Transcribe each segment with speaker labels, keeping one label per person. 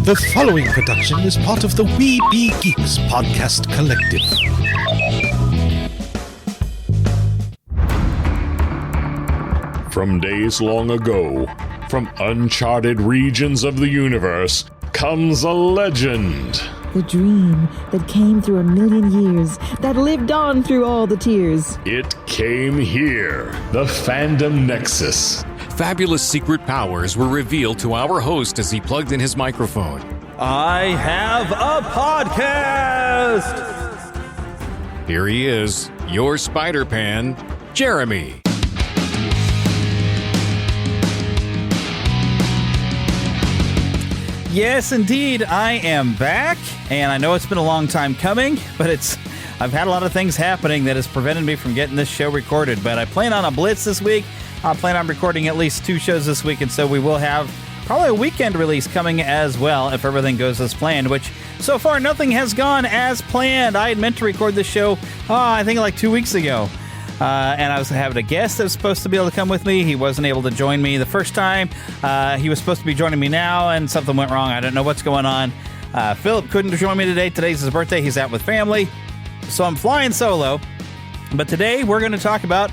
Speaker 1: The following production is part of the We Be Geeks podcast collective.
Speaker 2: From days long ago, from uncharted regions of the universe, comes a legend.
Speaker 3: The dream that came through a million years, that lived on through all the tears.
Speaker 2: It came here, the Fandom Nexus.
Speaker 4: Fabulous secret powers were revealed to our host as he plugged in his microphone.
Speaker 5: I have a podcast!
Speaker 4: Here he is, your Spider-Pan, Jeremy.
Speaker 5: Yes, indeed, I am back, and I know it's been a long time coming, but I've had a lot of things happening that has prevented me from getting this show recorded, but I plan on a blitz this week. I plan on recording at least 2 shows this week, and so we will have probably a weekend release coming as well if everything goes as planned, which so far nothing has gone as planned. I had meant to record this show, I think like 2 weeks ago, and I was having a guest that was supposed to be able to come with me. He wasn't able to join me the first time. He was supposed to be joining me now, and something went wrong. I don't know what's going on. Philip couldn't join me today. Today's his birthday. He's out with family, so I'm flying solo. But today we're going to talk about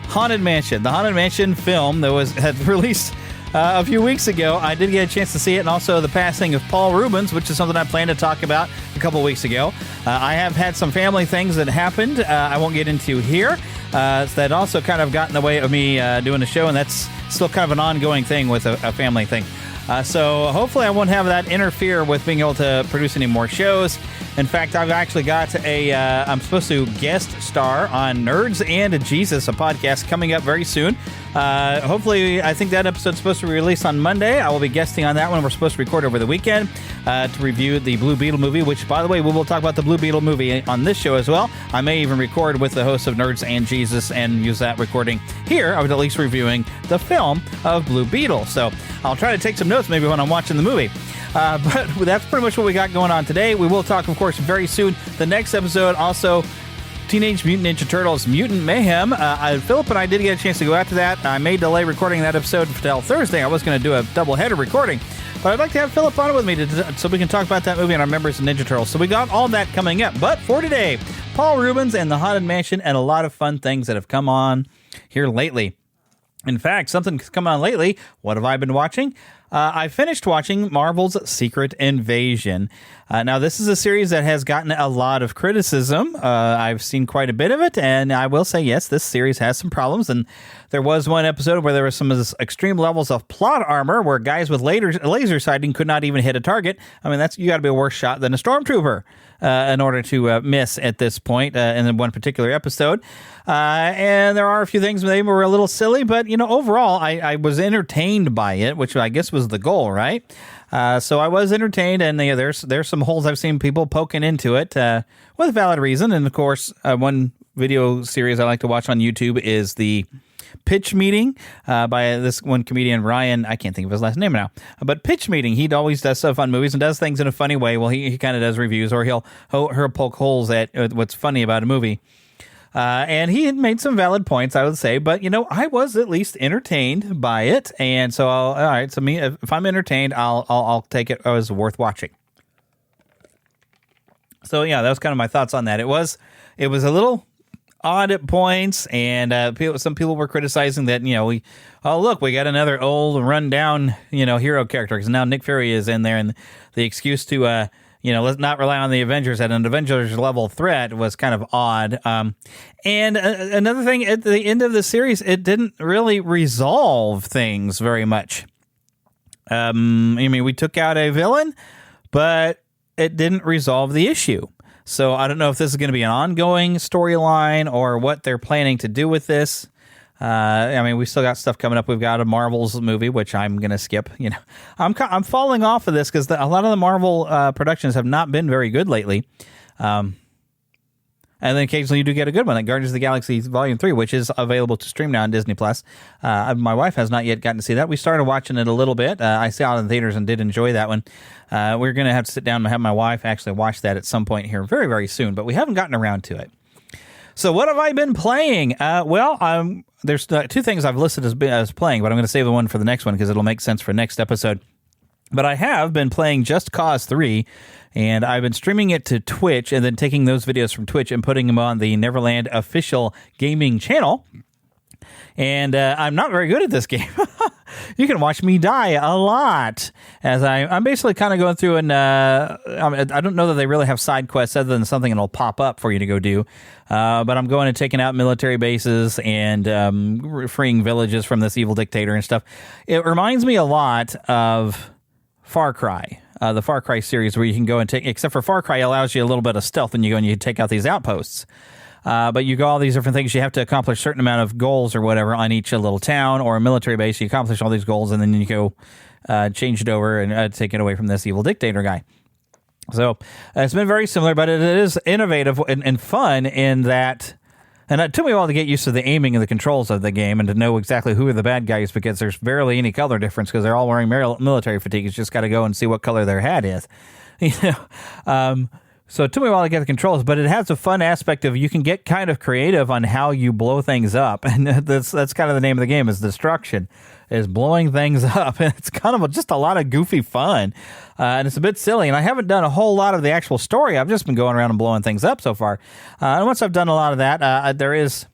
Speaker 5: Haunted Mansion, the Haunted Mansion film that had released a few weeks ago. I did get a chance to see it, and also the passing of Paul Reubens, which is something I planned to talk about a couple weeks ago. I have had some family things that happened I won't get into here that also kind of got in the way of me doing the show, and that's still kind of an ongoing thing with a family thing. So hopefully I won't have that interfere with being able to produce any more shows. In fact, I've actually got I'm supposed to guest star on Nerds and Jesus, a podcast coming up very soon. Hopefully, I think that episode's supposed to be released on Monday. I will be guesting on that one. We're supposed to record over the weekend to review the Blue Beetle movie, which, by the way, we will talk about the Blue Beetle movie on this show as well. I may even record with the hosts of Nerds and Jesus and use that recording here. I was at least reviewing the film of Blue Beetle. So I'll try to take some notes maybe when I'm watching the movie. But that's pretty much what we got going on today. We will talk, of course, very soon. The next episode, also Teenage Mutant Ninja Turtles Mutant Mayhem. Philip and I did get a chance to go after that. I may delay recording that episode until Thursday. I was going to do a double-header recording. But I'd like to have Philip on with me so we can talk about that movie and our members of Ninja Turtles. So we got all that coming up. But for today, Paul Reubens and the Haunted Mansion and a lot of fun things that have come on here lately. In fact, something's come on lately. What have I been watching? I finished watching Marvel's Secret Invasion. Now, this is a series that has gotten a lot of criticism. I've seen quite a bit of it, and I will say, yes, this series has some problems. And there was one episode where there was some of this extreme levels of plot armor where guys with laser sighting could not even hit a target. I mean, you got to be a worse shot than a stormtrooper in order to miss at this point in one particular episode. And there are a few things that were a little silly, but, overall, I was entertained by it, which I guess was the goal, right? So I was entertained, and there's some holes I've seen people poking into it with valid reason. And, of course, one video series I like to watch on YouTube is the Pitch Meeting by this one comedian, Ryan. I can't think of his last name now. But Pitch Meeting, he always does stuff on movies and does things in a funny way. Well, he kind of does reviews, or he'll poke holes at what's funny about a movie. And he had made some valid points, I would say, but I was at least entertained by it, and so all right. So if I'm entertained, I'll take it as worth watching. So yeah, that was kind of my thoughts on that. It was a little odd at points, and some people were criticizing that we got another old rundown hero character because now Nick Fury is in there, and the excuse to let's not rely on the Avengers at an Avengers level threat was kind of odd. And another thing, at the end of the series, it didn't really resolve things very much. We took out a villain, but it didn't resolve the issue. So I don't know if this is going to be an ongoing storyline or what they're planning to do with this. We still got stuff coming up. We've got a Marvel's movie, which I'm going to skip. I'm falling off of this because a lot of the Marvel productions have not been very good lately. And then occasionally you do get a good one, like Guardians of the Galaxy Volume 3, which is available to stream now on Disney+. My wife has not yet gotten to see that. We started watching it a little bit. I saw it in theaters and did enjoy that one. We're going to have to sit down and have my wife actually watch that at some point here very, very soon, but we haven't gotten around to it. So what have I been playing? There's 2 things I've listed as playing, but I'm going to save the one for the next one because it'll make sense for next episode. But I have been playing Just Cause 3, and I've been streaming it to Twitch and then taking those videos from Twitch and putting them on the Neverland official gaming channel. And I'm not very good at this game. You can watch me die a lot as I'm basically kind of going through and I don't know that they really have side quests other than something that'll pop up for you to go do. But I'm going and taking out military bases and freeing villages from this evil dictator and stuff. It reminds me a lot of Far Cry, the Far Cry series, where you can go and take, except for Far Cry allows you a little bit of stealth when you go and you take out these outposts. But you go all these different things. You have to accomplish a certain amount of goals or whatever on each little town or a military base. You accomplish all these goals, and then you go change it over and take it away from this evil dictator guy. So it's been very similar, but it is innovative and fun in that. And it took me a while to get used to the aiming and the controls of the game and to know exactly who are the bad guys because there's barely any color difference because they're all wearing military fatigue. It's just got to go and see what color their hat is. So it took me a while to get the controls, but it has a fun aspect of you can get kind of creative on how you blow things up. And that's kind of the name of the game is destruction, is blowing things up. And it's kind of just a lot of goofy fun. And it's a bit silly. And I haven't done a whole lot of the actual story. I've just been going around and blowing things up so far. And once I've done a lot of that, there is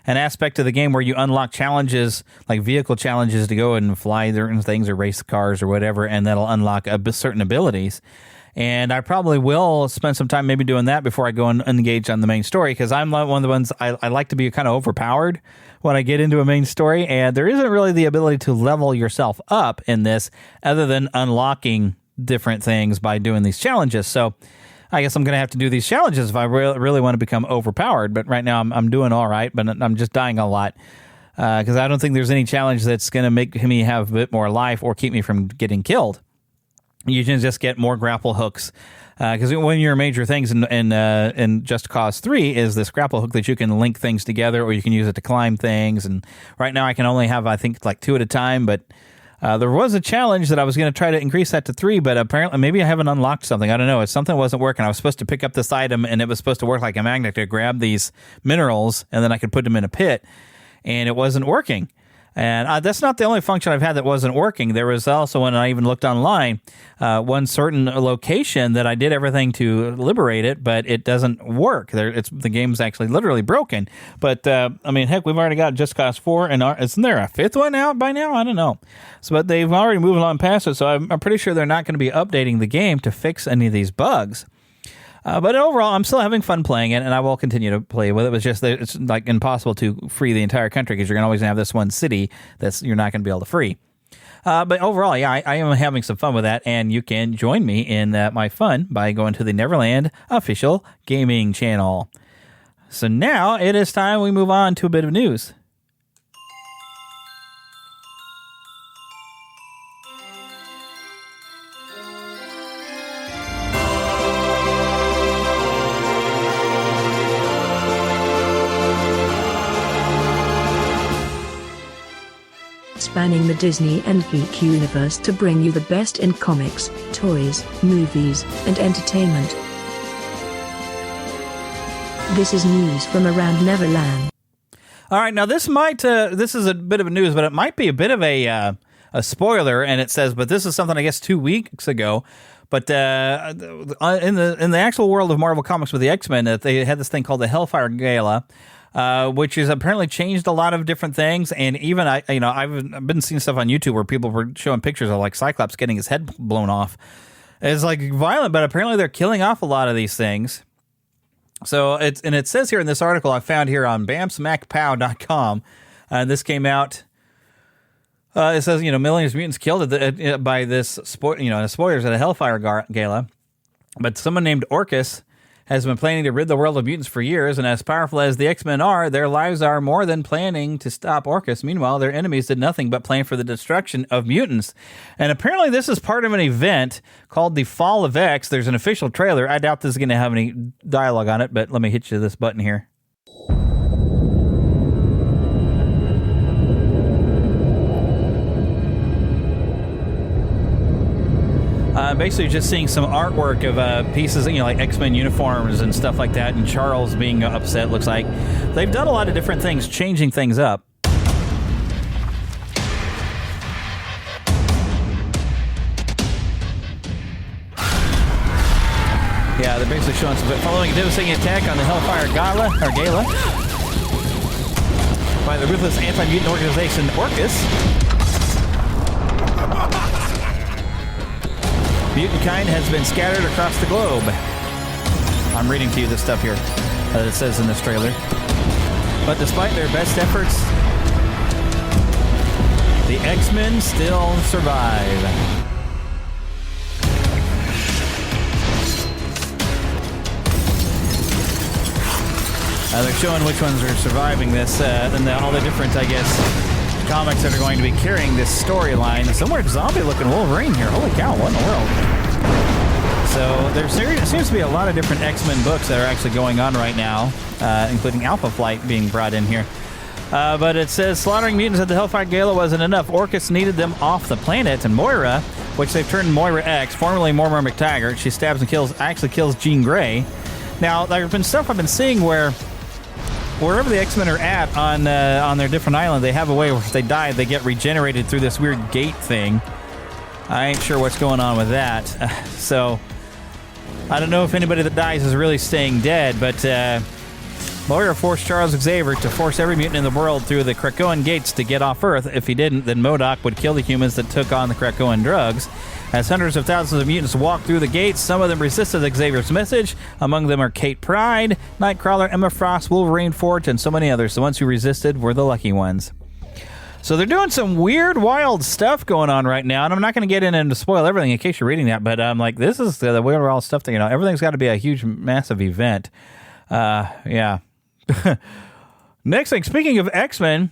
Speaker 5: an aspect of the game where you unlock challenges, like vehicle challenges to go and fly certain things or race cars or whatever, and that'll unlock certain abilities. And I probably will spend some time maybe doing that before I go and engage on the main story because I'm one of the ones I like to be kind of overpowered when I get into a main story. And there isn't really the ability to level yourself up in this other than unlocking different things by doing these challenges. So I guess I'm going to have to do these challenges if I really want to become overpowered. But right now I'm doing all right, but I'm just dying a lot because I don't think there's any challenge that's going to make me have a bit more life or keep me from getting killed. You can just get more grapple hooks because one of your major things in Just Cause 3 is this grapple hook that you can link things together or you can use it to climb things. And right now I can only have, I think, like 2 at a time. But there was a challenge that I was going to try to increase that to 3, but apparently maybe I haven't unlocked something. I don't know. Something wasn't working. I was supposed to pick up this item and it was supposed to work like a magnet to grab these minerals and then I could put them in a pit. And it wasn't working. And that's not the only function I've had that wasn't working. There was also, when I even looked online, one certain location that I did everything to liberate it, but it doesn't work. The game's actually literally broken. But, I mean, heck, we've already got Just Cause 4, and isn't there a 5th one out by now? I don't know. But they've already moved on past it, so I'm pretty sure they're not going to be updating the game to fix any of these bugs. But overall, I'm still having fun playing it, and I will continue to play with it. It's just that it's like impossible to free the entire country because you're going to always have this one city that's you're not going to be able to free. But overall, yeah, I am having some fun with that, and you can join me in my fun by going to the Neverland official gaming channel. So now it is time we move on to a bit of news.
Speaker 6: Spanning the Disney and geek universe to bring you the best in comics, toys, movies, and entertainment. This is news from around Neverland.
Speaker 5: All right, now this is a bit of a news, but it might be a bit of a spoiler, and it says, but this is something I guess 2 weeks ago. But in the actual world of Marvel Comics with the X-Men, they had this thing called the Hellfire Gala, which has apparently changed a lot of different things. And even I've been seeing stuff on YouTube where people were showing pictures of like Cyclops getting his head blown off. It's like violent, but apparently they're killing off a lot of these things. So it says here in this article I found here on bamsmacpow.com, this came out. It says, millions of mutants killed by this spoilers at a Hellfire Gala. But someone named Orcus has been planning to rid the world of mutants for years, and as powerful as the X-Men are, their lives are more than planning to stop Orcus. Meanwhile, their enemies did nothing but plan for the destruction of mutants. And apparently this is part of an event called the Fall of X. There's an official trailer. I doubt this is going to have any dialogue on it, but let me hit you this button here. Basically just seeing some artwork of pieces, like X-Men uniforms and stuff like that, and Charles being upset, looks like. They've done a lot of different things, changing things up. Yeah, they're basically showing some. Following a devastating attack on the Hellfire Gala by the ruthless anti-mutant organization Orcus, mutant kind has been scattered across the globe. I'm reading to you this stuff here that it says in this trailer. But despite their best efforts, the X-Men still survive. They're showing which ones are surviving this, and all the different, I guess, comics that are going to be carrying this storyline. Somewhere zombie-looking Wolverine here. Holy cow, what in the world? So there seems to be a lot of different X-Men books that are actually going on right now, including Alpha Flight being brought in here. But it says, slaughtering mutants at the Hellfire Gala wasn't enough. Orcus needed them off the planet, and Moira, which they've turned Moira X, formerly Moira McTaggart, she stabs and actually kills Jean Grey. Now, there have been stuff I've been seeing where wherever the X-Men are at on their different island, they have a way where if they die, they get regenerated through this weird gate thing. I ain't sure what's going on with that. So, I don't know if anybody that dies is really staying dead, but Moira forced Charles Xavier to force every mutant in the world through the Krakoan gates to get off Earth. If he didn't, then MODOK would kill the humans that took on the Krakoan drugs. As hundreds of thousands of mutants walked through the gates, some of them resisted Xavier's message. Among them are Kate Pryde, Nightcrawler, Emma Frost, Wolverine Forge, and so many others. The ones who resisted were the lucky ones. So they're doing some weird, wild stuff going on right now, and I'm not going to get in and spoil everything in case you're reading that, but I'm like, this is the weird, wild stuff that, everything's got to be a huge, massive event. Yeah. Next thing, speaking of X-Men,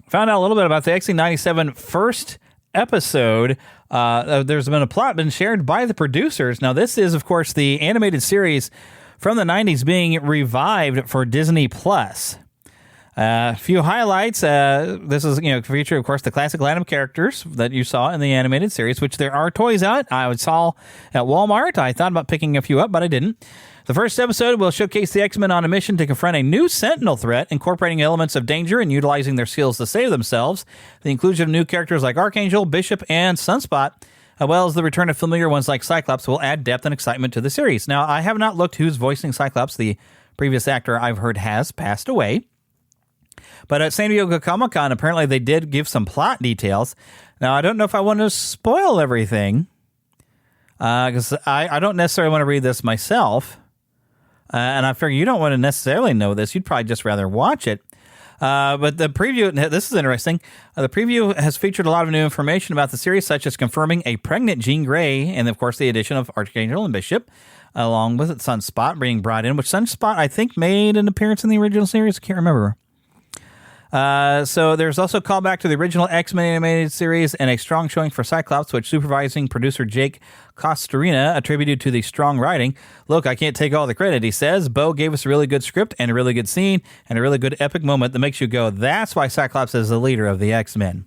Speaker 5: found out a little bit about the X-97 first episode. There's been a plot been shared by the producers. Now, this is, of course, the animated series from the 90s being revived for Disney+. A few highlights. This is, feature, of course, the classic lineup characters that you saw in the animated series, which there are toys out. I saw at Walmart. I thought about picking a few up, but I didn't. The first episode will showcase the X-Men on a mission to confront a new Sentinel threat, incorporating elements of danger and utilizing their skills to save themselves. The inclusion of new characters like Archangel, Bishop, and Sunspot, as well as the return of familiar ones like Cyclops, will add depth and excitement to the series. Now, I have not looked who's voicing Cyclops. The previous actor I've heard has passed away. But at San Diego Comic-Con, apparently they did give some plot details. Now, I don't know if I want to spoil everything, because I don't necessarily want to read this myself. And I figure you don't want to necessarily know this. You'd probably just rather watch it. But the preview, this is interesting. The preview has featured a lot of new information about the series, such as confirming a pregnant Jean Grey, and of course the addition of Archangel and Bishop, along with Sunspot being brought in, which Sunspot, I think, made an appearance in the original series. I can't remember. So there's also a callback to the original X-Men animated series and a strong showing for Cyclops, which supervising producer Jake Costarina attributed to the strong writing. Look, I can't take all the credit, he says. Bo gave us a really good script and a really good scene and a really good epic moment that makes you go, that's why Cyclops is the leader of the X-Men.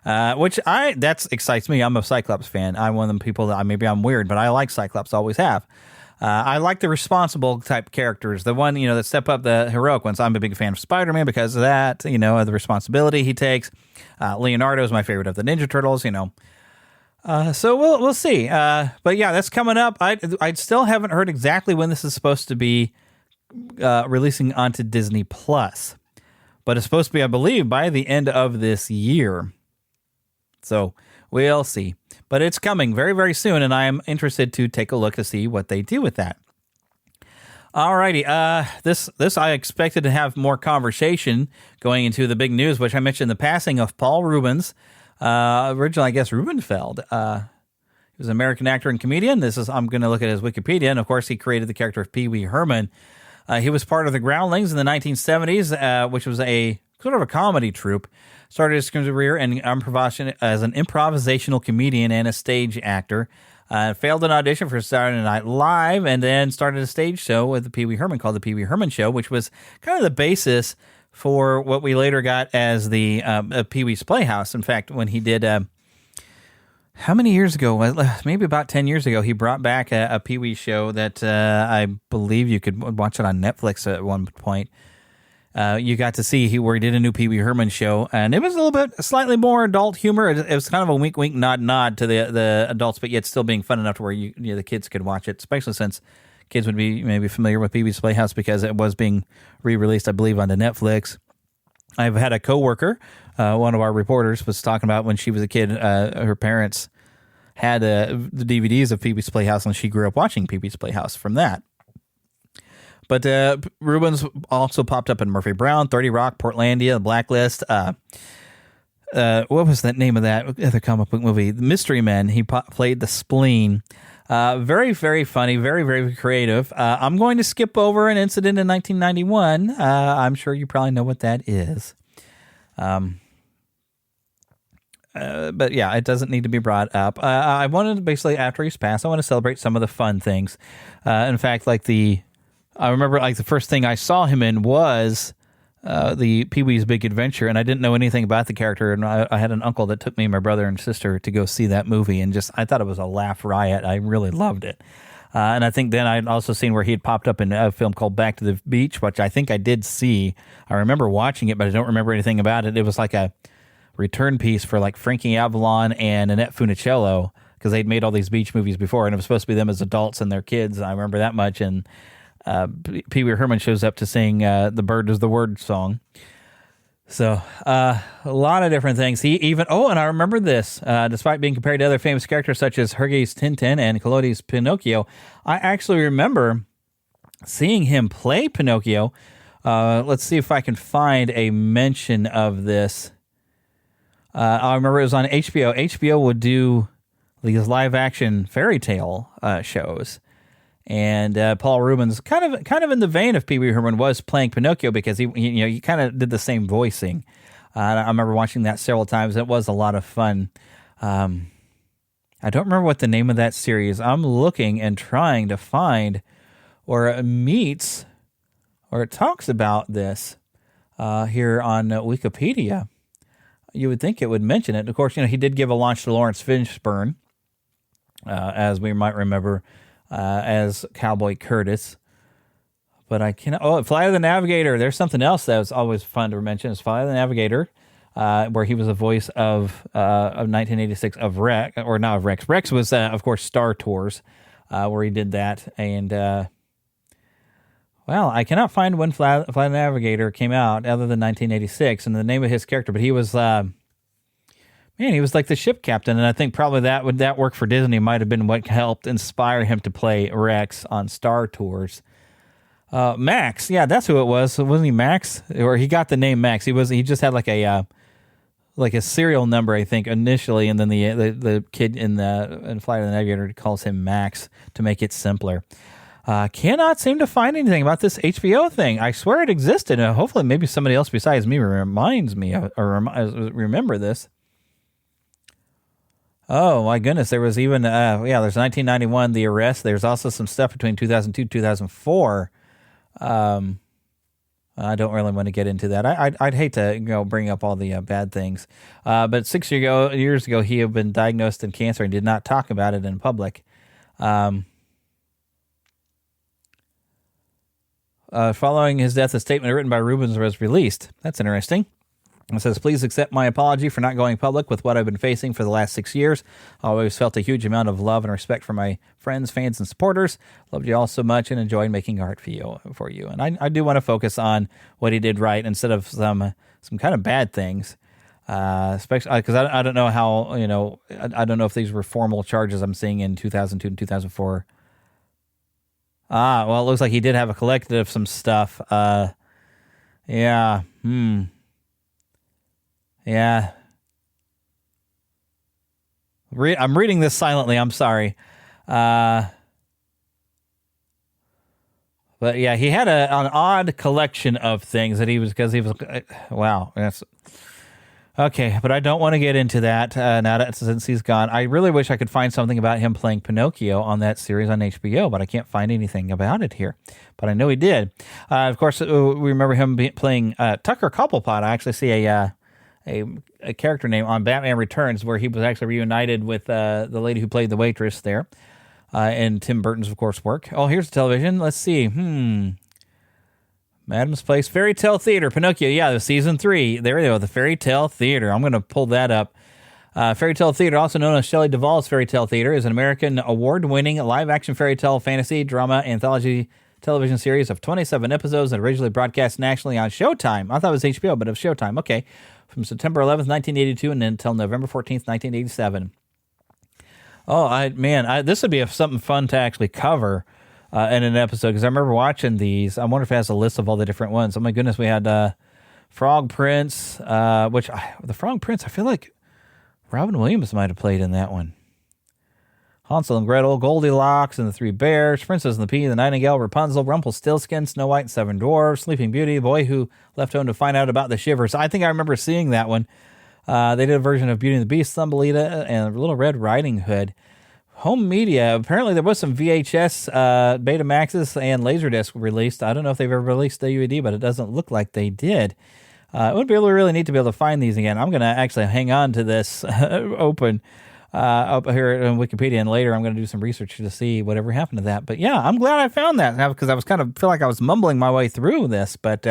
Speaker 5: That excites me. I'm a Cyclops fan. I'm one of them people that, maybe I'm weird, but I like Cyclops, always have. I like the responsible type characters, the one, that step up, the heroic ones. I'm a big fan of Spider-Man because of that, of the responsibility he takes. Leonardo is my favorite of the Ninja Turtles, So we'll see. But yeah, that's coming up. I still haven't heard exactly when this is supposed to be releasing onto Disney+. But it's supposed to be, I believe, by the end of this year. So we'll see. But it's coming very, very soon, and I am interested to take a look to see what they do with that. Alrighty, this I expected to have more conversation going into the big news, which I mentioned the passing of Paul Reubens, originally, I guess, Rubenfeld. He was an American actor and comedian. I'm going to look at his Wikipedia, and of course, he created the character of Pee Wee Herman. He was part of the Groundlings in the 1970s, which was a sort of a comedy troupe. Started his career as an improvisational comedian and a stage actor. Failed an audition for Saturday Night Live, and then started a stage show with the Pee Wee Herman called The Pee Wee Herman Show, which was kind of the basis for what we later got as the Pee Wee's Playhouse. In fact, when he did, how many years ago? Maybe about 10 years ago, he brought back a Pee Wee show that I believe you could watch it on Netflix at one point. You got to see where he did a new Pee Wee Herman show, and it was a little bit slightly more adult humor. It was kind of a wink, nod to the adults, but yet still being fun enough to where the kids could watch it, especially since kids would be maybe familiar with Pee-wee's Playhouse because it was being re-released, I believe, onto Netflix. I've had a coworker, one of our reporters, was talking about when she was a kid, her parents had the DVDs of Pee-wee's Playhouse, and she grew up watching Pee-wee's Playhouse from that. But Reubens also popped up in Murphy Brown, 30 Rock, Portlandia, The Blacklist. What was that name of that other comic book movie? The Mystery Men. He played the Spleen. Very, very funny, very, very creative. I'm going to skip over an incident in 1991. I'm sure you probably know what that is. But yeah, it doesn't need to be brought up. I wanted to basically, after he's passed, I want to celebrate some of the fun things. In fact, I remember the first thing I saw him in was the Pee-wee's Big Adventure, and I didn't know anything about the character, and I had an uncle that took me and my brother and sister to go see that movie, and I thought it was a laugh riot. I really loved it. And I think then I'd also seen where he had popped up in a film called Back to the Beach, which I think I did see. I remember watching it, but I don't remember anything about it. It was like a return piece for like Frankie Avalon and Annette Funicello, because they'd made all these beach movies before, and it was supposed to be them as adults and their kids. I remember that much, and Pee Wee Herman shows up to sing The Bird is the Word song. So a lot of different things. He even, and I remember this, despite being compared to other famous characters such as Hergé's Tintin and Collodi's Pinocchio, I actually remember seeing him play Pinocchio. Let's see if I can find a mention of this. I remember it was on HBO. HBO would do these live-action fairy tale shows. And Paul Reubens, kind of in the vein of Pee Wee Herman, was playing Pinocchio because he kind of did the same voicing. I remember watching that several times. It was a lot of fun. I don't remember what the name of that series. I'm looking and trying to find where it meets or it talks about this here on Wikipedia. You would think it would mention it. Of course, he did give a launch to Lawrence Fishburne, as we might remember, as Cowboy Curtis. But I cannot... Flight of the Navigator. There's something else that was always fun to mention. It's Flight of the Navigator, where he was a voice of 1986 of Rex, or not of Rex. Rex was, of course, Star Tours, where he did that. And, I cannot find when Flight of the Navigator came out other than 1986 and the name of his character. But he was... he was like the ship captain, and I think probably that work for Disney might have been what helped inspire him to play Rex on Star Tours. Max, yeah, that's who it was. Wasn't he Max? Or he got the name Max. He just had like a serial number, I think, initially, and then the kid in Flight of the Navigator calls him Max to make it simpler. Cannot seem to find anything about this HBO thing. I swear it existed, and hopefully maybe somebody else besides me reminds me or remember this. Oh, my goodness. There was even, there's 1991, The Arrest. There's also some stuff between 2002 and 2004. I don't really want to get into that. I'd hate to bring up all the bad things. But 6 years ago, he had been diagnosed in cancer and did not talk about it in public. Following his death, a statement written by Reubens was released. That's interesting. It says, please accept my apology for not going public with what I've been facing for the last 6 years. I always felt a huge amount of love and respect for my friends, fans, and supporters. Loved you all so much and enjoyed making art for you. And I do want to focus on what he did right instead of some kind of bad things. Especially because I don't know how, I don't know if these were formal charges I'm seeing in 2002 and 2004. It looks like he did have a collective of some stuff. Yeah. Yeah. I'm reading this silently. I'm sorry. But yeah, he had an odd collection of things that he was, wow. That's okay. But I don't want to get into that since he's gone. I really wish I could find something about him playing Pinocchio on that series on HBO, but I can't find anything about it here. But I know he did. Of course, we remember him playing Tucker Cobblepot. I actually see a character name on Batman Returns where he was actually reunited with the lady who played the waitress there, and Tim Burton's, of course, work. Oh, here's the television. Let's see. Madam's Place, Fairy Tale Theater, Pinocchio. Yeah, the season 3. There we go, the Fairy Tale Theater. I'm going to pull that up. Fairy Tale Theater, also known as Shelley Duvall's Fairy Tale Theater, is an American award-winning live-action fairy tale, fantasy, drama, anthology television series of 27 episodes that originally broadcast nationally on Showtime. I thought it was HBO, but it was Showtime. Okay. From September 11th, 1982 and until November 14th, 1987. Oh, this would be something fun to actually cover in an episode, because I remember watching these. I wonder if it has a list of all the different ones. Oh my goodness, we had Frog Prince, the Frog Prince, I feel like Robin Williams might have played in that one. Hansel and Gretel, Goldilocks and the Three Bears, Princess and the Pea, the Nightingale, Rapunzel, Rumpelstiltskin, Snow White and Seven Dwarfs, Sleeping Beauty, Boy Who Left Home to Find Out About the Shivers. I think I remember seeing that one. They did a version of Beauty and the Beast, Thumbelina, and Little Red Riding Hood. Home media, apparently there was some VHS, Betamaxes, and Laserdisc released. I don't know if they've ever released DVD, but it doesn't look like they did. It would be really neat to be able to find these again. I'm going to actually hang on to this open up here on Wikipedia, and later I'm going to do some research to see whatever happened to that. But yeah, I'm glad I found that, because I was feel like I was mumbling my way through this. But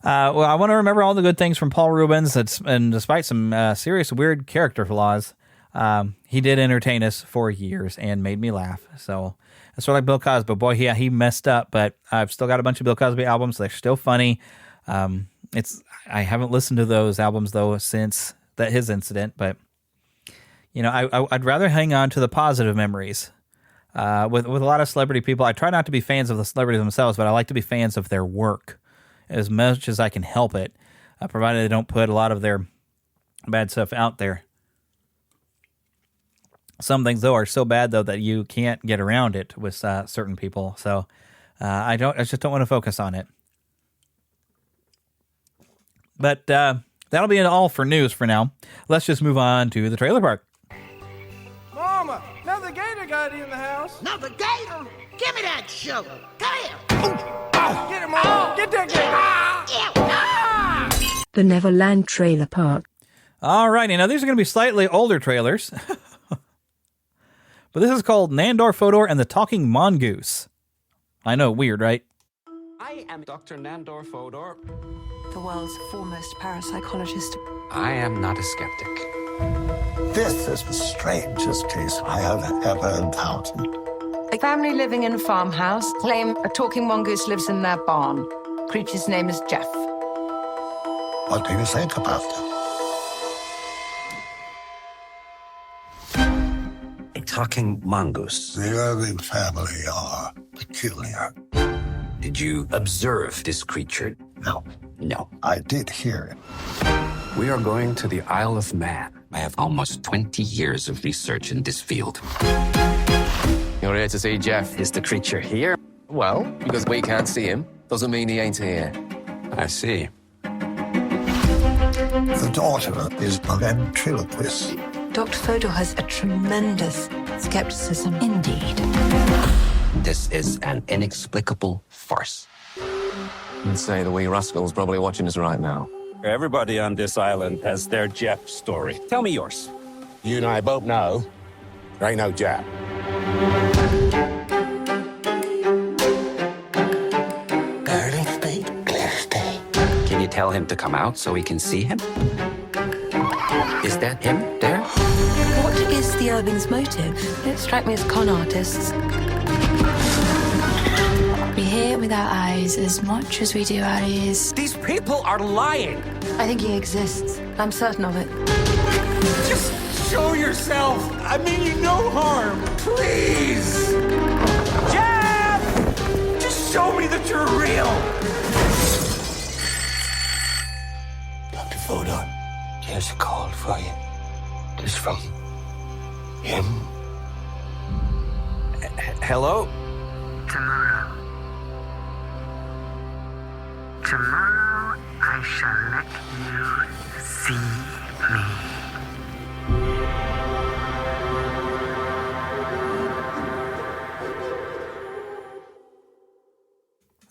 Speaker 5: I want to remember all the good things from Paul Reubens, and despite some serious weird character flaws, he did entertain us for years and made me laugh. So it's sort of like Bill Cosby. Boy, yeah, he messed up, but I've still got a bunch of Bill Cosby albums. They're still funny. I haven't listened to those albums though since his incident, but I'd rather hang on to the positive memories. With a lot of celebrity people, I try not to be fans of the celebrities themselves, but I like to be fans of their work as much as I can help it, provided they don't put a lot of their bad stuff out there. Some things though are so bad though that you can't get around it with certain people. So I just don't want to focus on it. But that'll be all for news for now. Let's just move on to the trailer park.
Speaker 7: Mama, another gator got in the house.
Speaker 8: Another gator? Give me that sugar. Come here.
Speaker 7: Get him, Mama. Get that gator.
Speaker 6: The Neverland Trailer Park.
Speaker 5: All righty. Now, these are going to be slightly older trailers. But this is called Nandor Fodor and the Talking Mongoose. I know, weird, right?
Speaker 9: I am Dr. Nandor Fodor.
Speaker 10: The world's foremost parapsychologist.
Speaker 9: I am not a skeptic.
Speaker 11: This is the strangest case I have ever encountered.
Speaker 10: A family living in a farmhouse claim a talking mongoose lives in their barn. Creature's name is Jeff.
Speaker 11: What do you think about it?
Speaker 9: A talking mongoose.
Speaker 11: The Irving family are peculiar.
Speaker 9: Did you observe this creature?
Speaker 11: No.
Speaker 9: No.
Speaker 11: I did hear it.
Speaker 9: We are going to the Isle of Man. I have almost 20 years of research in this field.
Speaker 12: You're here to see Jeff.
Speaker 9: Is the creature here?
Speaker 12: Well, because we can't see him, doesn't mean he ain't here.
Speaker 9: I see.
Speaker 11: The daughter is a ventriloquist.
Speaker 10: Dr. Fodor has a tremendous skepticism indeed.
Speaker 9: This is an inexplicable farce.
Speaker 12: I'd say the wee rascal's probably watching us right now.
Speaker 13: Everybody on this island has their Jeff story. Tell me yours.
Speaker 14: You and I both know there ain't no Jeff.
Speaker 8: Garden State, clear state.
Speaker 9: Can you tell him to come out so we can see him? Is that him there?
Speaker 10: What is the Irving's motive? It strikes me as con artists.
Speaker 15: We hear with our eyes as much as we do our ears.
Speaker 13: These people are lying.
Speaker 10: I think he exists. I'm certain of it.
Speaker 13: Just show yourself. I mean you no harm. Please. Jeff! Just show me that you're real.
Speaker 11: Dr. Fodor, here's a call for you. It's from him.
Speaker 9: Hello?
Speaker 8: Tomorrow I shall let you see me.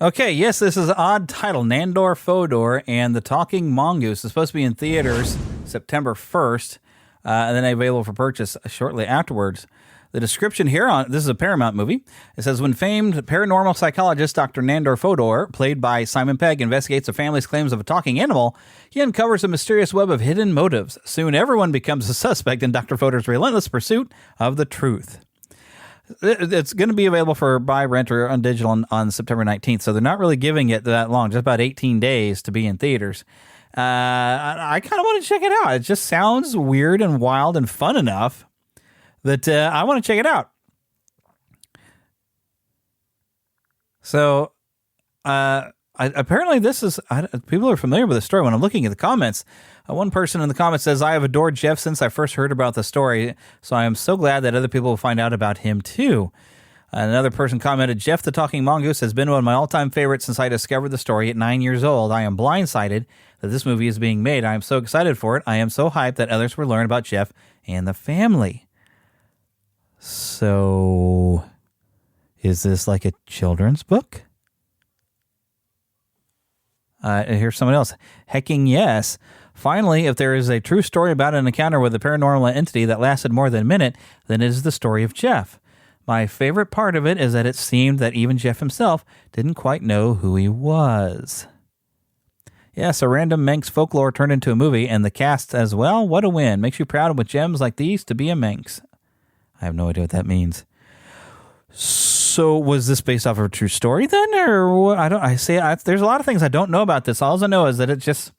Speaker 5: Okay, yes, this is an odd title, Nandor Fodor and the Talking Mongoose. It's supposed to be in theaters September 1st, and then available for purchase shortly afterwards. The description here this is a Paramount movie. It says, when famed paranormal psychologist Dr. Nandor Fodor, played by Simon Pegg, investigates a family's claims of a talking animal, he uncovers a mysterious web of hidden motives. Soon everyone becomes a suspect in Dr. Fodor's relentless pursuit of the truth. It's going to be available for buy, rent, or on digital on September 19th, so they're not really giving it that long, just about 18 days to be in theaters. I kind of want to check it out. It just sounds weird and wild and fun enough that I want to check it out. So, apparently this is, people are familiar with the story. When I'm looking at the comments, one person in the comments says, I have adored Jeff since I first heard about the story, so I am so glad that other people will find out about him too. Another person commented, Jeff the Talking Mongoose has been one of my all-time favorites since I discovered the story at 9 years old. I am blindsided that this movie is being made. I am so excited for it. I am so hyped that others will learn about Jeff and the family. So, is this like a children's book? Here's someone else. Hecking yes. Finally, if there is a true story about an encounter with a paranormal entity that lasted more than a minute, then it is the story of Jeff. My favorite part of it is that it seemed that even Jeff himself didn't quite know who he was. Yes, a random Manx folklore turned into a movie, and the cast as well. What a win. Makes you proud with gems like these to be a Manx. I have no idea what that means. So was this based off of a true story then? Or what? There's a lot of things I don't know about this. All I know is that it just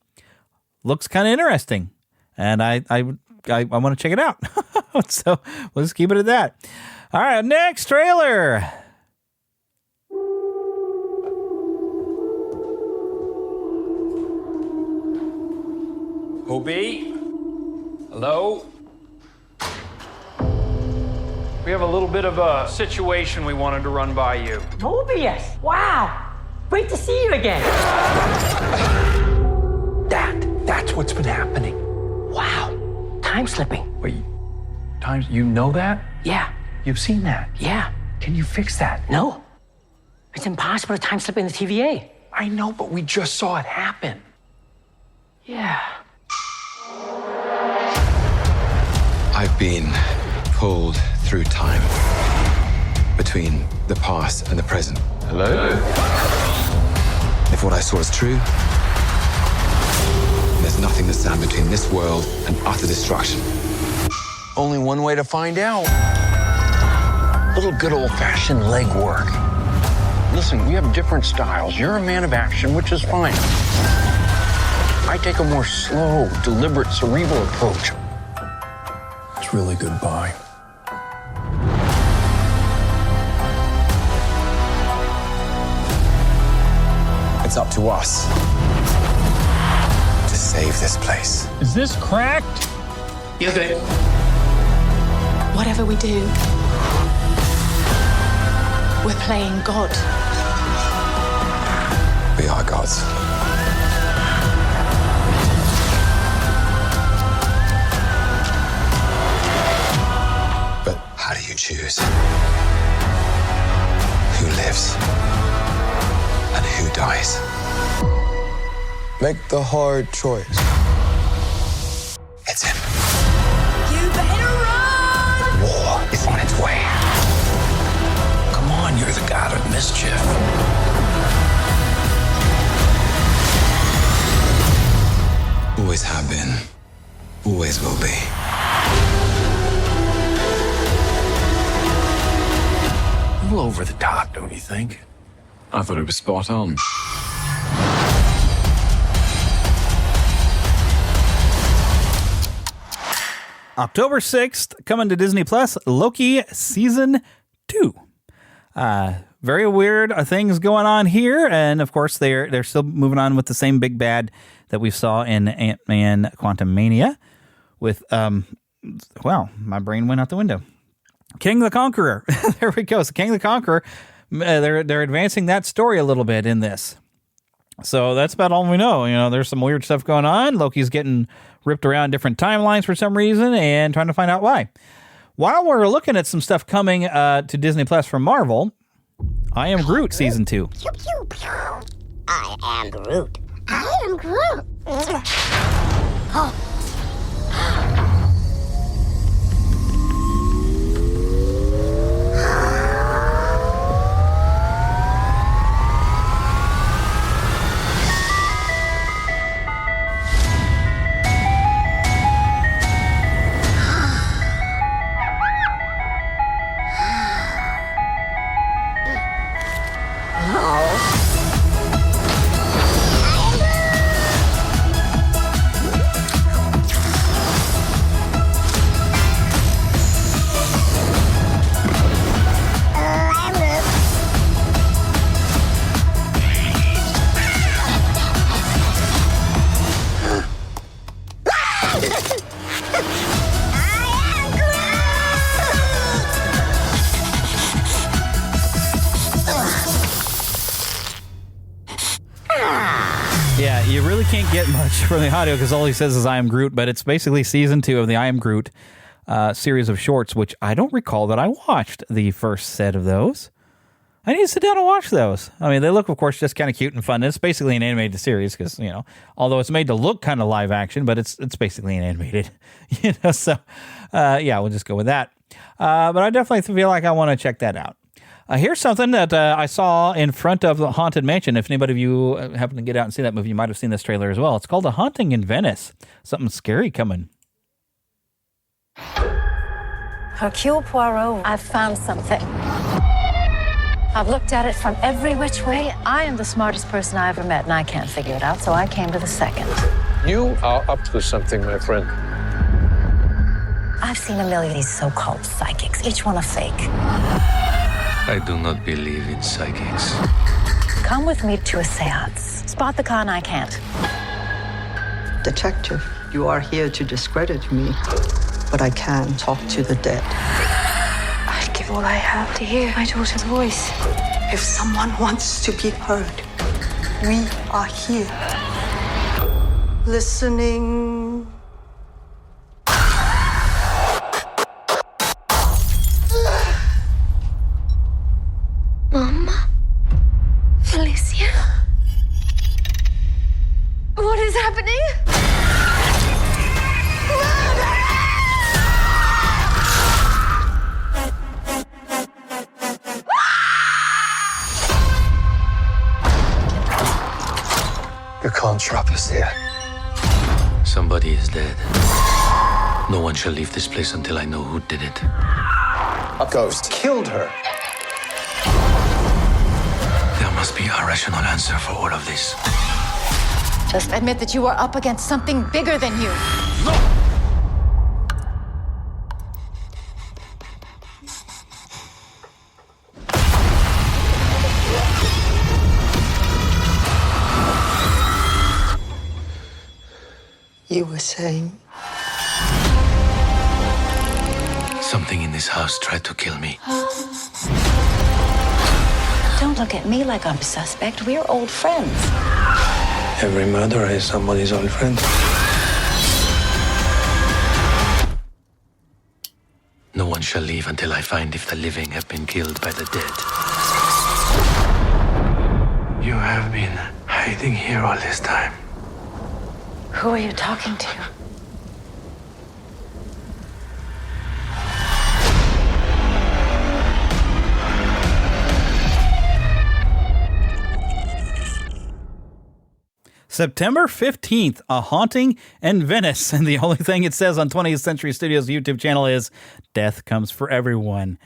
Speaker 5: looks kind of interesting. And I want to check it out. So we'll just keep it at that. All right, next trailer.
Speaker 16: Hobie? Hello? We have a little bit of a situation we wanted to run by you.
Speaker 17: Mobius! Wow! Great to see you again!
Speaker 16: That's what's been happening.
Speaker 17: Wow! Time slipping.
Speaker 16: Wait, you know that?
Speaker 17: Yeah.
Speaker 16: You've seen that?
Speaker 17: Yeah.
Speaker 16: Can you fix that?
Speaker 17: No. It's impossible to time slip in the TVA.
Speaker 16: I know, but we just saw it happen.
Speaker 17: Yeah.
Speaker 18: I've been pulled through time between the past and the present. Hello? If what I saw is true, there's nothing to stand between this world and utter destruction.
Speaker 16: Only one way to find out. Little good old-fashioned legwork. Listen, we have different styles. You're a man of action, which is fine. I take a more slow, deliberate, cerebral approach. It's really goodbye.
Speaker 18: It's up to us to save this place.
Speaker 16: Is this cracked?
Speaker 17: You're good.
Speaker 15: Whatever we do, we're playing God.
Speaker 18: We are gods. But how do you choose who lives and who dies?
Speaker 11: Make the hard choice.
Speaker 18: It's him.
Speaker 17: You better run!
Speaker 18: War is on its way.
Speaker 16: Come on, you're the god of mischief.
Speaker 18: Always have been. Always will be.
Speaker 16: A little over the top, don't you think?
Speaker 12: I thought it was spot on.
Speaker 5: October 6th, coming to Disney Plus, Loki Season 2. Very weird things going on here, and of course they're still moving on with the same big bad that we saw in Ant-Man Quantumania with, my brain went out the window. King the Conqueror. There we go. So King the Conqueror, they're advancing that story a little bit in this. So that's about all we know. You know, there's some weird stuff going on. Loki's getting ripped around different timelines for some reason and trying to find out why. While we're looking at some stuff coming to Disney Plus from Marvel, I Am Groot Season 2.
Speaker 19: Pew, pew, pew. I am Groot. I am Groot. Oh.
Speaker 5: You really can't get much from the audio because all he says is I am Groot, but it's basically season 2 of the I Am Groot series of shorts, which I don't recall that I watched the first set of those. I need to sit down and watch those. I mean, they look, of course, just kind of cute and fun. It's basically an animated series because, although it's made to look kind of live action, but it's basically an animated, so we'll just go with that. But I definitely feel like I want to check that out. Here's something that I saw in front of the Haunted Mansion. If anybody of you happen to get out and see that movie, you might have seen this trailer as well. It's called The Haunting in Venice. Something scary coming.
Speaker 20: Hercule Poirot, I've found something. I've looked at it from every which way. I am the smartest person I ever met, and I can't figure it out, so I came to the second.
Speaker 21: You are up to something, my friend.
Speaker 20: I've seen a million of these so-called psychics, each one a fake.
Speaker 22: I do not believe in psychics.
Speaker 20: Come with me to a seance. Spot the con I can't.
Speaker 23: Detective, you are here to discredit me, but I can talk to the dead.
Speaker 15: I'd give all I have to hear my daughter's voice.
Speaker 23: If someone wants to be heard, we are here. Listening.
Speaker 15: Mama? Felicia? What is happening?
Speaker 21: You can't trap us here.
Speaker 22: Somebody is dead. No one shall leave this place until I know who did it.
Speaker 21: A ghost killed her.
Speaker 22: There must be a rational answer for all of this.
Speaker 20: Just admit that you are up against something bigger than you.
Speaker 23: You were saying?
Speaker 22: Something in this house tried to kill me.
Speaker 20: Don't look at me like I'm a suspect. We're old friends.
Speaker 21: Every murderer is somebody's old friend.
Speaker 22: No one shall leave until I find if the living have been killed by the dead. You have been hiding here all this time.
Speaker 20: Who are you talking to?
Speaker 5: September 15th, A Haunting in Venice. And the only thing it says on 20th Century Studios' YouTube channel is death comes for everyone.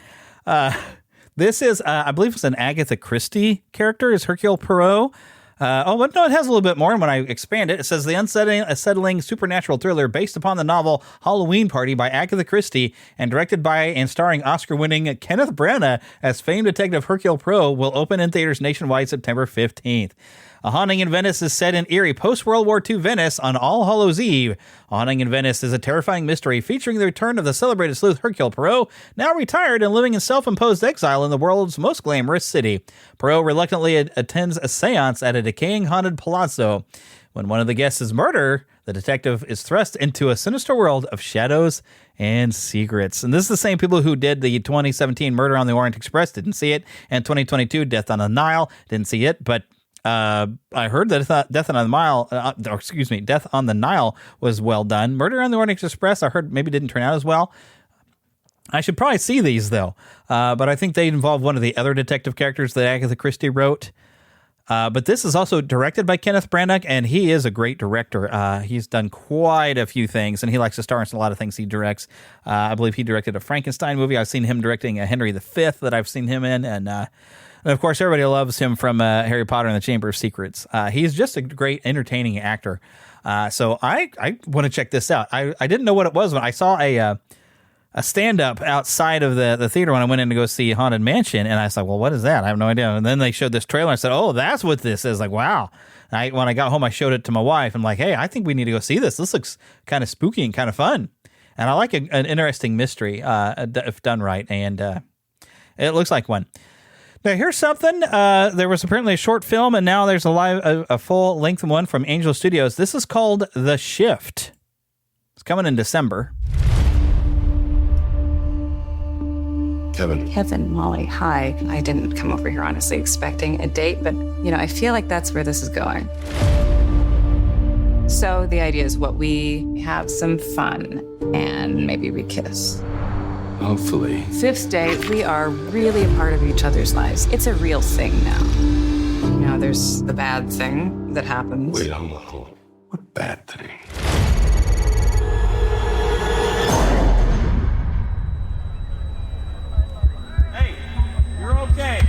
Speaker 5: This is, I believe it's an Agatha Christie character, is Hercule Poirot. But no, it has a little bit more. And when I expand it, it says the unsettling supernatural thriller based upon the novel Halloween Party by Agatha Christie and directed by and starring Oscar-winning Kenneth Branagh as famed detective Hercule Poirot will open in theaters nationwide September 15th. A Haunting in Venice is set in eerie post-World War II Venice on All Hallows Eve. A Haunting in Venice is a terrifying mystery featuring the return of the celebrated sleuth Hercule Poirot, now retired and living in self-imposed exile in the world's most glamorous city. Poirot reluctantly attends a seance at a decaying haunted palazzo. When one of the guests is murdered, the detective is thrust into a sinister world of shadows and secrets. And this is the same people who did the 2017 Murder on the Orient Express, didn't see it, and 2022 Death on the Nile, didn't see it, but I heard that Death on the Nile was well done. Murder on the Orient Express, I heard maybe didn't turn out as well. I should probably see these though, but I think they involve one of the other detective characters that Agatha Christie wrote. But this is also directed by Kenneth Branagh, and he is a great director. He's done quite a few things, and he likes to star in a lot of things he directs. I believe he directed a Frankenstein movie. I've seen him directing a Henry V that I've seen him in, and of course, everybody loves him from Harry Potter and the Chamber of Secrets. He's just a great, entertaining actor. So I want to check this out. I didn't know what it was when I saw a stand-up outside of the theater when I went in to go see Haunted Mansion, and I was like, well, what is that? I have no idea. And then they showed this trailer, and I said, oh, that's what this is. Like, wow. And when I got home, I showed it to my wife. I'm like, hey, I think we need to go see this. This looks kind of spooky and kind of fun. And I like an interesting mystery if done right, and it looks like one. Now, here's something. There was apparently a short film, and now there's a full-length one from Angel Studios. This is called The Shift. It's coming in December.
Speaker 1: Kevin, Molly, hi. I didn't come over here honestly expecting a date, but, I feel like that's where this is going. So the idea is what we have some fun and maybe we kiss.
Speaker 18: Hopefully.
Speaker 1: 5th date, we are really a part of each other's lives. It's a real thing now. There's the bad thing that happens.
Speaker 18: Wait, what bad thing?
Speaker 5: Hey, you're okay.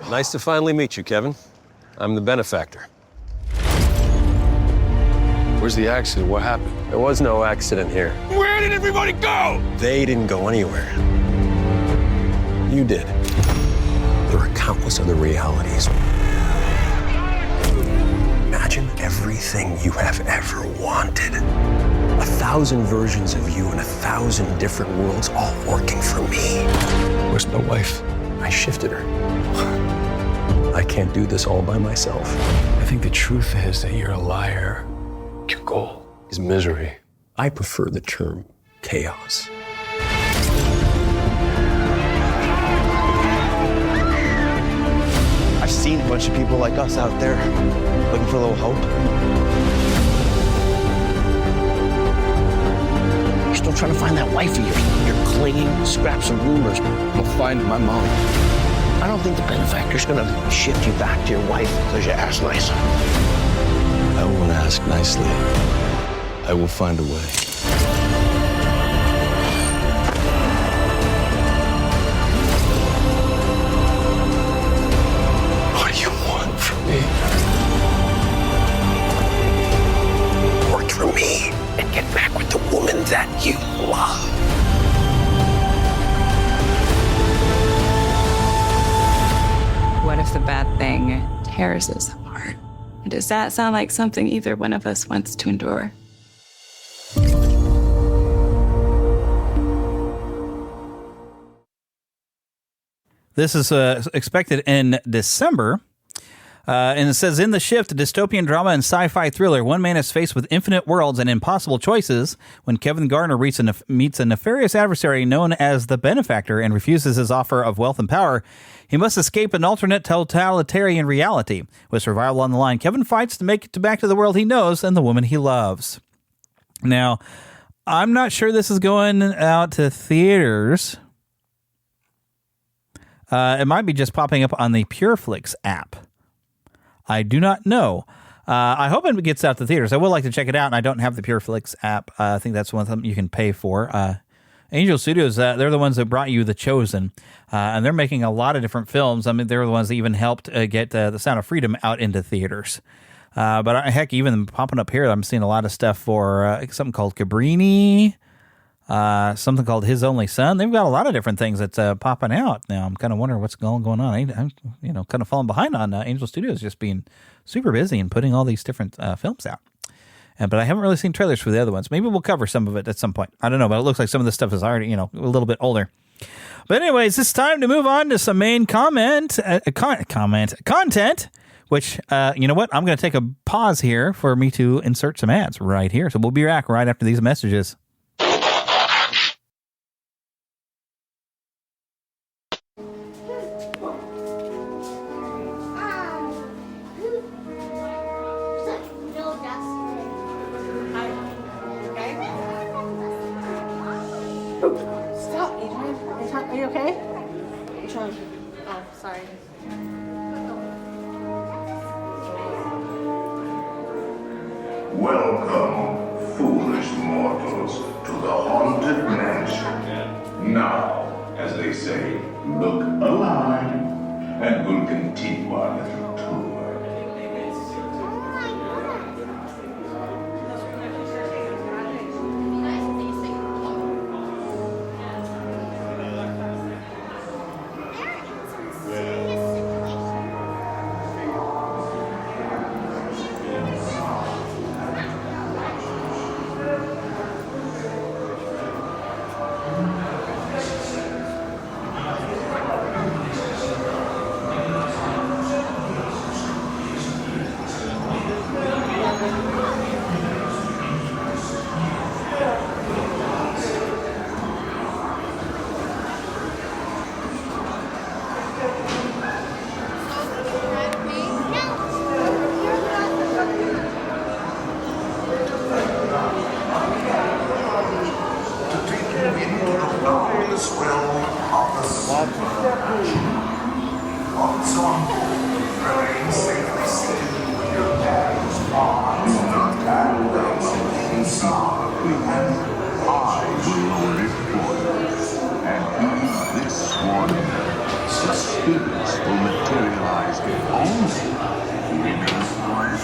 Speaker 2: Nice to finally meet you, Kevin. I'm the benefactor.
Speaker 18: Where's the accident? What happened?
Speaker 2: There was no accident here.
Speaker 18: Where did everybody go?
Speaker 2: They didn't go anywhere. You did. There are countless other realities. Imagine everything you have ever wanted. 1,000 versions of you in 1,000 different worlds, all working for me.
Speaker 18: Where's my wife?
Speaker 2: I shifted her. I can't do this all by myself.
Speaker 18: I think the truth is that you're a liar. Your goal is misery.
Speaker 2: I prefer the term chaos.
Speaker 3: I've seen a bunch of people like us out there looking for a little hope. You're still trying to find that wife of yours. You're clinging, scraps of rumors.
Speaker 18: I'll find my mom.
Speaker 3: I don't think the benefactor's gonna shift you back to your wife because you asked nice.
Speaker 18: I won't ask nicely. I will find a way. What do you want from me?
Speaker 2: Work for me and get back with the woman that you love.
Speaker 1: What if the bad thing tears us apart? Does that sound like something either one of us wants to endure?
Speaker 5: This is expected in December. And it says, in The Shift, a dystopian drama and sci-fi thriller, one man is faced with infinite worlds and impossible choices when Kevin Garner meets a nefarious adversary known as the Benefactor and refuses his offer of wealth and power. He must escape an alternate totalitarian reality. With survival on the line, Kevin fights to make it back to the world he knows and the woman he loves. Now, I'm not sure this is going out to theaters. It might be just popping up on the PureFlix app. I do not know. I hope it gets out to theaters. I would like to check it out, and I don't have the PureFlix app. I think that's one thing you can pay for. Angel Studios, they're the ones that brought you The Chosen, and they're making a lot of different films. I mean, they're the ones that even helped get The Sound of Freedom out into theaters. But heck, even popping up here, I'm seeing a lot of stuff for something called Cabrini, something called His Only Son. They've got a lot of different things that's popping out now. I'm kind of wondering what's going on. I'm kind of falling behind on Angel Studios just being super busy and putting all these different films out. But I haven't really seen trailers for the other ones. Maybe we'll cover some of it at some point. I don't know, but it looks like some of this stuff is already, a little bit older. But anyways, it's time to move on to some main content, which, you know what? I'm going to take a pause here for me to insert some ads right here. So we'll be back right after these messages.
Speaker 24: Stop, Adrian. Are you okay? Oh, sorry.
Speaker 25: Welcome, foolish mortals, to the Haunted Mansion. Now, as they say, look alive, and we'll continue our little tour. rebellious realm of the remain safely seated with your hands on and legs inside. And I will lower it for you. And in this wonder, the spirits will materialize only winners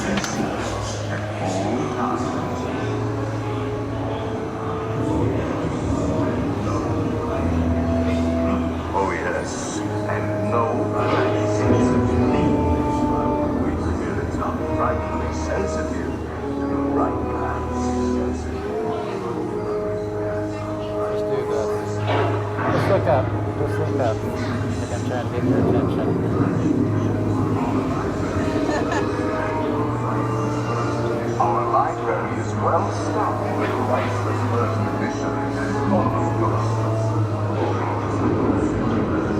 Speaker 25: and secrets at all times. Oh yes, and no sense of leaves. We feel it's uprightly sensitive to the right paths.
Speaker 4: Just do this. Just look up. Just look up. Like I'm trying to get your attention.
Speaker 25: Our library is well stocked with priceless first editions and bonus books.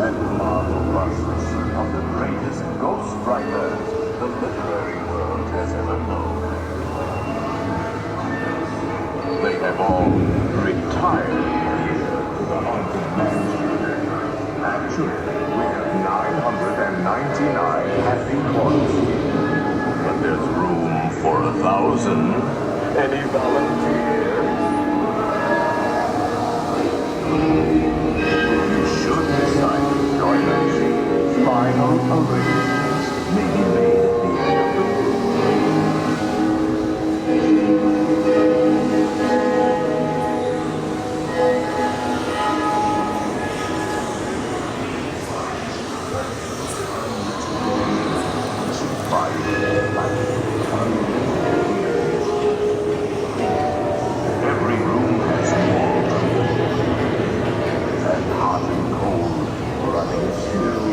Speaker 25: And marvel busts of the greatest ghostwriters the literary world has ever known. They have all retired here to the haunted mansion. Actually, we have 999 happy quarters. But there's room for 1,000. Any volunteers? You should decide to join us. Final arrangements may be made at the end of the Every room has water, and hot and cold running still.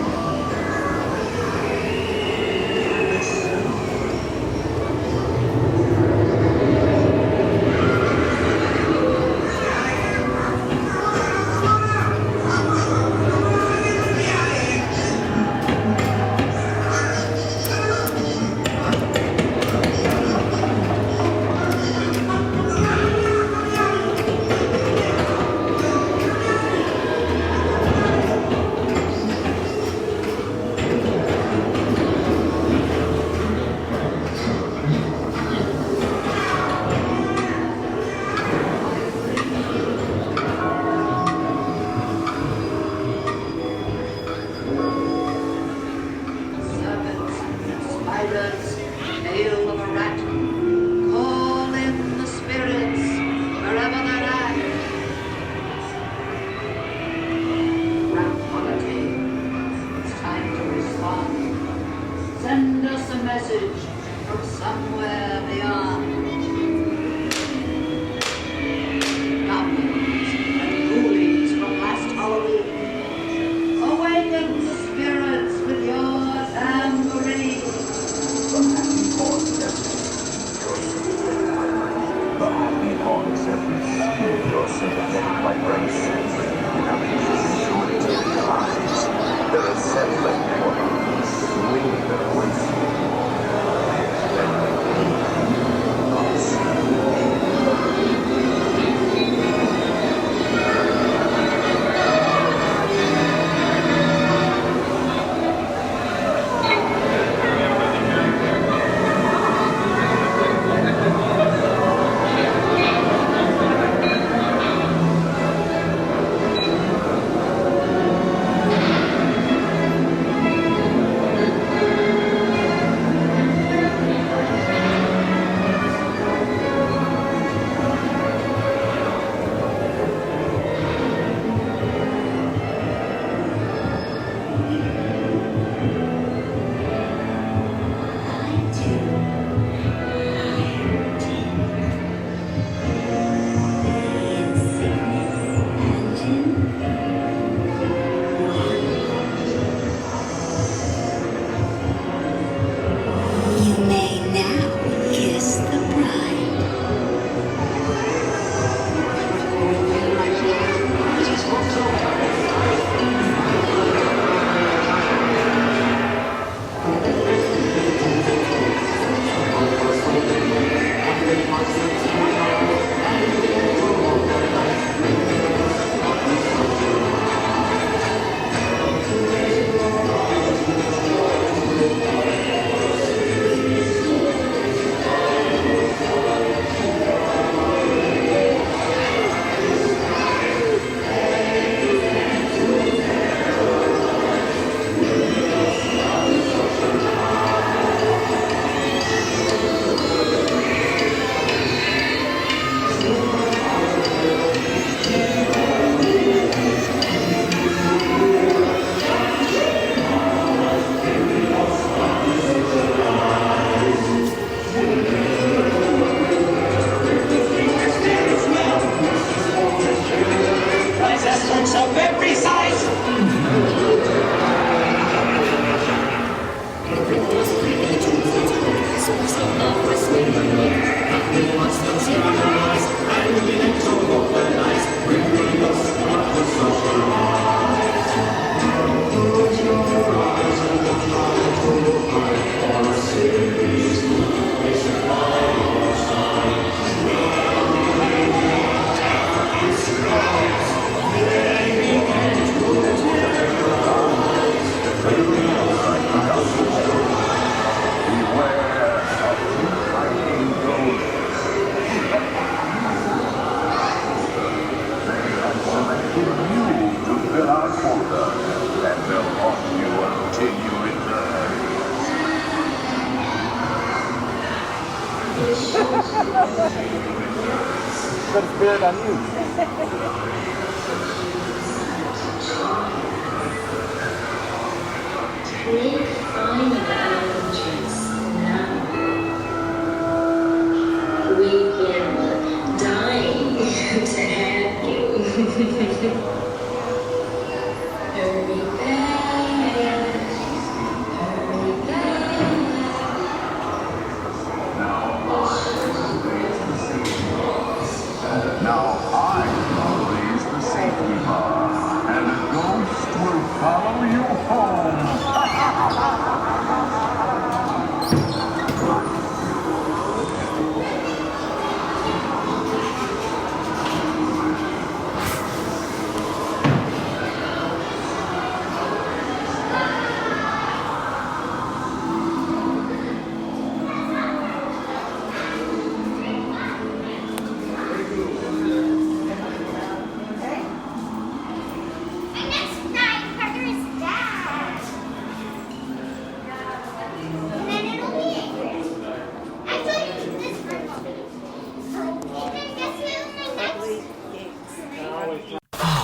Speaker 4: Put a spirit on you.
Speaker 6: We find the entrance now. We've been dying to have you. Hurry back. Hurry back.
Speaker 25: Now I will raise the safety bar, and a ghost will follow you home.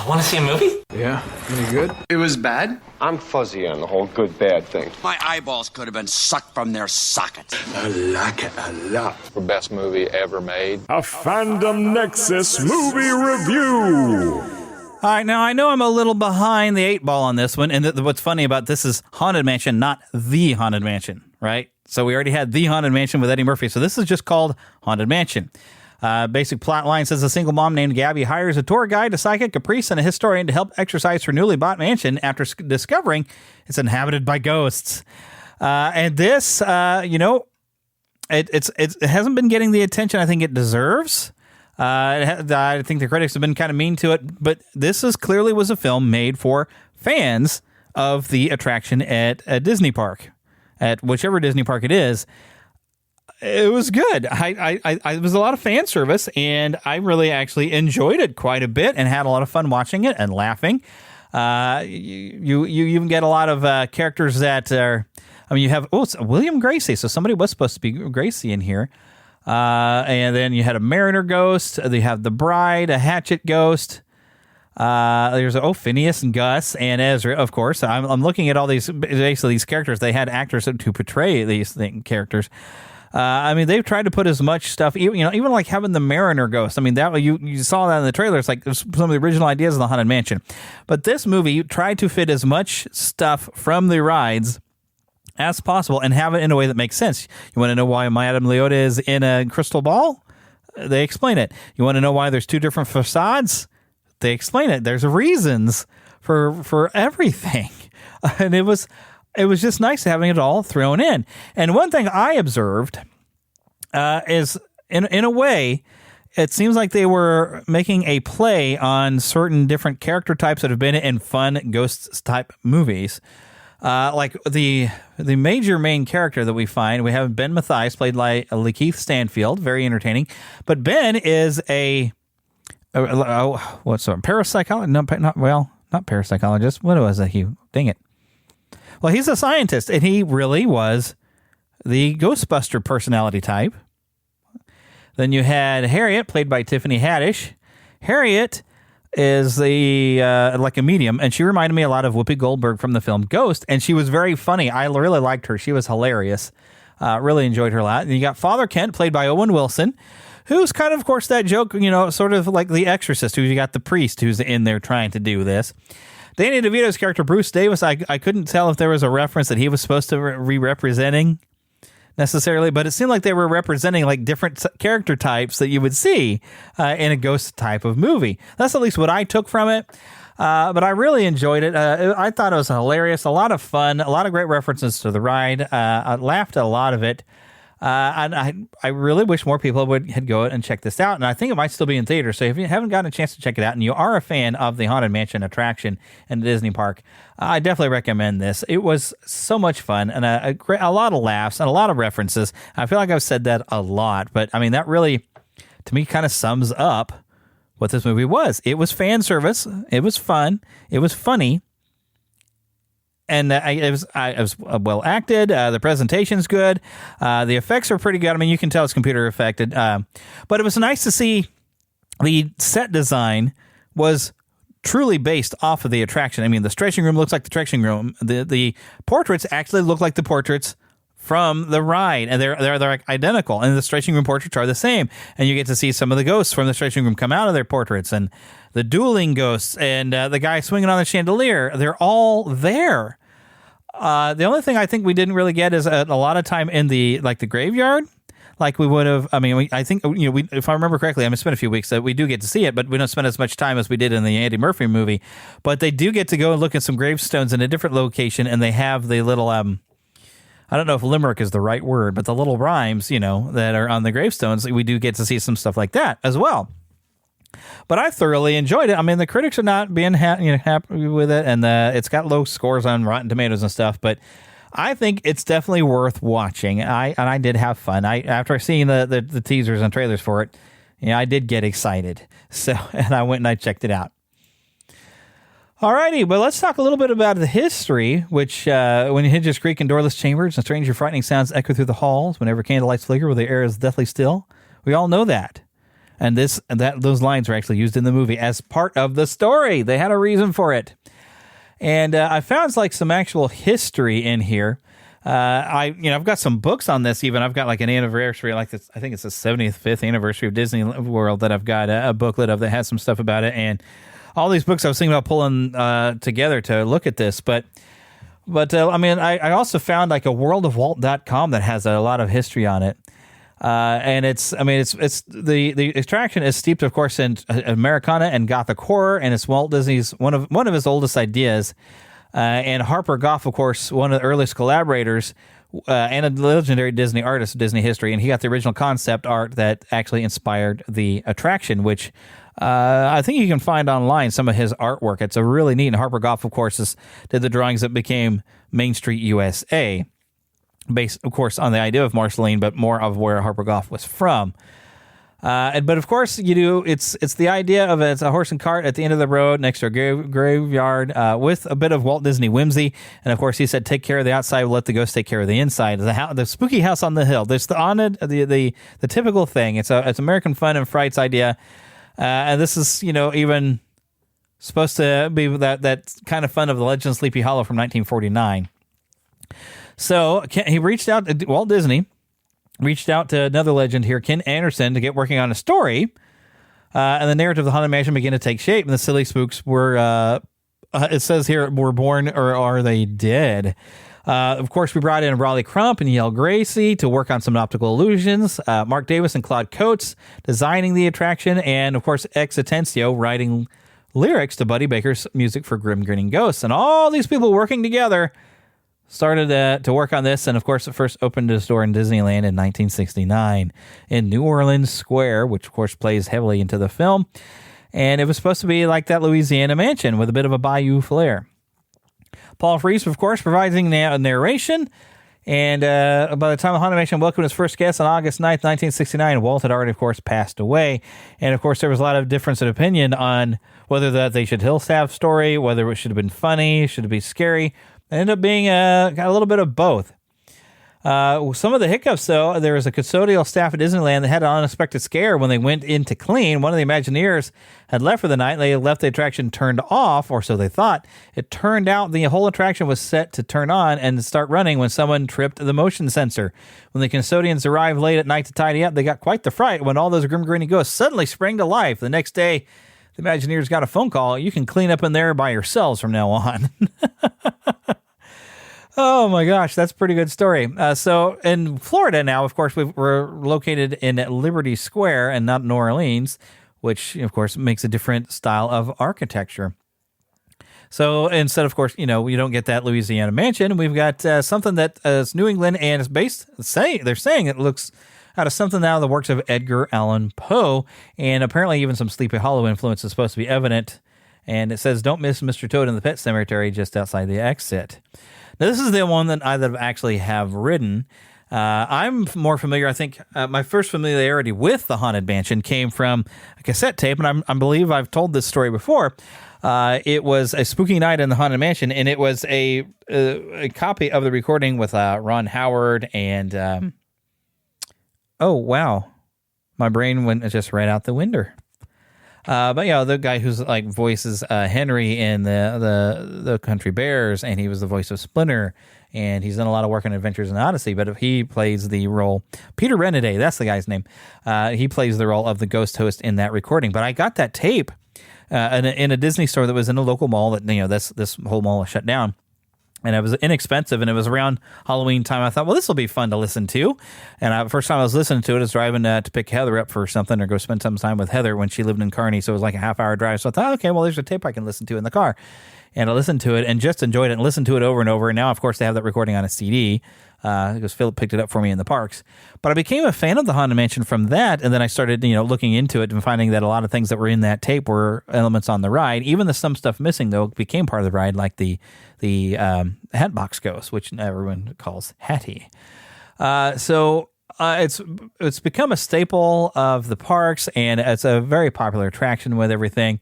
Speaker 7: Want to see a movie?
Speaker 10: Yeah, any good?
Speaker 16: It was bad? I'm fuzzy on the whole good-bad thing.
Speaker 13: My eyeballs could have been sucked from their sockets.
Speaker 11: I like it a lot.
Speaker 16: The best movie ever made.
Speaker 14: A Fandom Nexus movie review.
Speaker 5: All right, now I know I'm a little behind the 8 ball on this one, and what's funny about this is Haunted Mansion, not The Haunted Mansion, right? So we already had The Haunted Mansion with Eddie Murphy, so this is just called Haunted Mansion. Basic plot line says a single mom named Gabby hires a tour guide, a psychic, a priest, and a historian to help exorcise her newly bought mansion after discovering it's inhabited by ghosts. And this, it hasn't been getting the attention I think it deserves. I think the critics have been kind of mean to it, but this clearly was a film made for fans of the attraction at a Disney park, at whichever Disney park it is. It was good. It was a lot of fan service, and I really actually enjoyed it quite a bit and had a lot of fun watching it and laughing. You even get a lot of characters that are. I mean, you have it's William Gracie, so somebody was supposed to be Gracie in here, and then you had a Mariner ghost. You have the bride, a Hatchet ghost. There's Phineas and Gus and Ezra, of course. I'm looking at all these basically these characters. They had actors to portray these characters. I mean, they've tried to put as much stuff, even like having the Mariner ghost. I mean, that you saw that in the trailer. It's like some of the original ideas of the Haunted Mansion. But this movie tried to fit as much stuff from the rides as possible and have it in a way that makes sense. You want to know why Madame Leota is in a crystal ball? They explain it. You want to know why there's 2 different facades? They explain it. There's reasons for everything. And it was just nice having it all thrown in. And one thing I observed is, in a way, it seems like they were making a play on certain different character types that have been in fun ghost-type movies. Like the major main character that we have Ben Mathias, played by Lakeith Stanfield, very entertaining. But Ben is a parapsychologist? Not parapsychologist. What was it? Dang it. Well, he's a scientist, and he really was the Ghostbuster personality type. Then you had Harriet, played by Tiffany Haddish. Harriet is like a medium, and she reminded me a lot of Whoopi Goldberg from the film Ghost, and she was very funny. I really liked her. She was hilarious. Really enjoyed her a lot. And you got Father Kent, played by Owen Wilson, who's kind of course, that joke, sort of like The Exorcist, you got the priest who's in there trying to do this. Danny DeVito's character, Bruce Davis, I couldn't tell if there was a reference that he was supposed to be representing necessarily, but it seemed like they were representing like different character types that you would see in a ghost type of movie. That's at least what I took from it. But I really enjoyed it. I thought it was hilarious, a lot of fun, a lot of great references to the ride. I laughed at a lot of it. And I really wish more people had go and check this out. And I think it might still be in theaters. So if you haven't gotten a chance to check it out and you are a fan of the Haunted Mansion attraction in the Disney park, I definitely recommend this. It was so much fun and a lot of laughs and a lot of references. I feel like I've said that a lot, but I mean, that really, to me, kind of sums up what this movie was. It was fan service. It was fun. It was funny. And it was well acted. The presentation's good. The effects are pretty good. I mean, you can tell it's computer affected. But it was nice to see the set design was truly based off of the attraction. I mean, the stretching room looks like the stretching room. The portraits actually look like the portraits from the ride, and they're identical. And the stretching room portraits are the same. And you get to see some of the ghosts from the stretching room come out of their portraits, and the dueling ghosts, and the guy swinging on the chandelier. They're all there. The only thing I think we didn't really get is a lot of time in the graveyard, like we would have. I mean, I think if I remember correctly, I spent a few weeks that we do get to see it, but we don't spend as much time as we did in the Andy Murphy movie. But they do get to go and look at some gravestones in a different location, and they have the little I don't know if limerick is the right word, but the little rhymes, that are on the gravestones. We do get to see some stuff like that as well. But I thoroughly enjoyed it. I mean, the critics are not being happy with it, and it's got low scores on Rotten Tomatoes and stuff. But I think it's definitely worth watching. I did have fun. After seeing the teasers and trailers for it, I did get excited. And I went and I checked it out. Alrighty, but let's talk a little bit about the history, which when hinges creak in doorless chambers and strange and frightening sounds echo through the halls, whenever candlelights flicker where the air is deathly still. We all know that. And those lines are actually used in the movie as part of the story. They had a reason for it. And I found some actual history in here. I've got some books on this even. I've got an anniversary, this, I think it's the 75th anniversary of Disney World that I've got a booklet of that has some stuff about it. And all these books I was thinking about pulling together to look at this. But I also found a worldofwalt.com that has a lot of history on it. And it's the attraction is steeped, of course, in Americana and Gothic horror, and it's Walt Disney's one of his oldest ideas. And Harper Goff, of course, one of the earliest collaborators, and a legendary Disney artist of Disney history, and he got the original concept art that actually inspired the attraction, which I think you can find online some of his artwork. It's a really neat. And Harper Goff, of course, did the drawings that became Main Street USA. Based, of course, on the idea of Marceline, but more of where Harper Goff was from. But of course, it's the idea of it's a horse and cart at the end of the road next to a graveyard with a bit of Walt Disney whimsy. And of course, he said, "Take care of the outside, we'll let the ghosts take care of the inside." The spooky house on the hill. There's the typical thing. It's American fun and frights idea, and this is even supposed to be that kind of fun of the Legend of Sleepy Hollow from 1949. So he reached out to Walt Disney, reached out to another legend here, Ken Anderson, to get working on a story. And the narrative of the Haunted Mansion began to take shape, and the silly spooks were, it says here, were born, or are they dead? Of course, we brought in Raleigh Crump and Yale Gracie to work on some optical illusions. Mark Davis and Claude Coates designing the attraction, and of course, Ex Atencio writing lyrics to Buddy Baker's music for Grim Grinning Ghosts. And all these people working together started to work on this, and of course, it first opened its door in Disneyland in 1969 in New Orleans Square, which of course plays heavily into the film. And it was supposed to be like that Louisiana mansion with a bit of a bayou flair. Paul Reubens, of course, providing narration. And by the time the Haunted Mansion welcomed its first guest on August 9th, 1969, Walt had already, of course, passed away. And of course, there was a lot of difference in opinion on whether that they should have story, whether it should have been funny, should it be scary. It ended up being got a little bit of both. Some of the hiccups, though, there was a custodial staff at Disneyland that had an unexpected scare when they went in to clean. One of the Imagineers had left for the night. They left the attraction turned off, or so they thought. It turned out the whole attraction was set to turn on and start running when someone tripped the motion sensor. When the custodians arrived late at night to tidy up, they got quite the fright when all those grim grinning ghosts suddenly sprang to life. The next day, the Imagineers got a phone call. "You can clean up in there by yourselves from now on." Oh my gosh, that's a pretty good story. So in Florida now, of course, we're located in Liberty Square and not New Orleans, which of course makes a different style of architecture. So instead, of course, you don't get that Louisiana mansion. We've got something that is New England and is based, they're saying it looks out of something out of the works of Edgar Allan Poe. And apparently even some Sleepy Hollow influence is supposed to be evident. And it says, don't miss Mr. Toad in the Pet Cemetery just outside the exit. Now, this is the one that I actually have ridden. I'm more familiar. I think my first familiarity with the Haunted Mansion came from a cassette tape, and I believe I've told this story before. It was a spooky night in the Haunted Mansion, and it was a copy of the recording with Ron Howard and oh wow, my brain went just right out the window. But yeah, the guy who's like voices Henry in the Country Bears, and he was the voice of Splinter, and he's done a lot of work on Adventures in Odyssey. But he plays the role, Peter Renaday, that's the guy's name. He plays the role of the ghost host in that recording. But I got that tape in a Disney store that was in a local mall that this whole mall is shut down. And it was inexpensive, and it was around Halloween time. I thought, well, this will be fun to listen to. And first time I was listening to it, I was driving to pick Heather up for something or go spend some time with Heather when she lived in Kearney. So it was like a half-hour drive. So I thought, okay, well, there's a tape I can listen to in the car. And I listened to it and just enjoyed it and listened to it over and over. And now, of course, they have that recording on a CD because Philip picked it up for me in the parks. But I became a fan of the Haunted Mansion from that. And then I started, looking into it and finding that a lot of things that were in that tape were elements on the ride. Even some stuff missing, though, became part of the ride, like the Hatbox Ghost, which everyone calls Hattie. So it's become a staple of the parks, and it's a very popular attraction with everything.